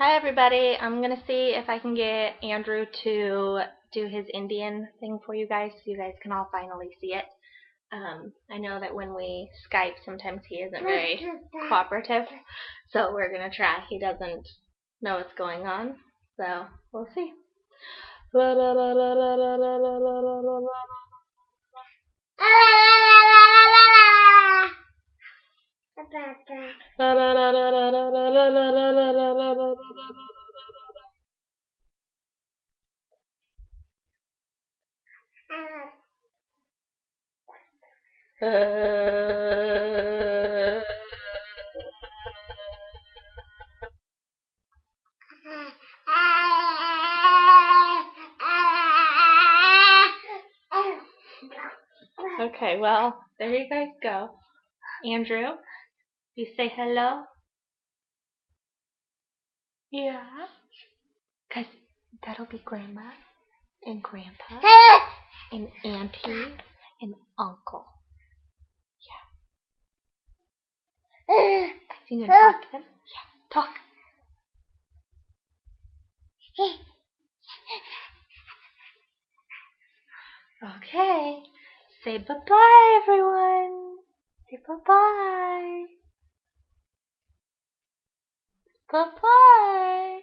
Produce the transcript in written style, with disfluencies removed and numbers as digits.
Hi everybody. I'm gonna see if I can get Andrew to do his Indian thing for you guys so you guys can all finally see it. I know that when we Skype sometimes he isn't very cooperative, so we're gonna try. He doesn't know what's going on, so we'll see. Okay, well, there you guys go. Andrew, you say hello? Yeah. Because that'll be Grandma and Grandpa and Auntie and Uncle. Yeah. You gonna talk to them? Yeah, talk. Okay. Say bye-bye, everyone. Say bye-bye. Bye-bye.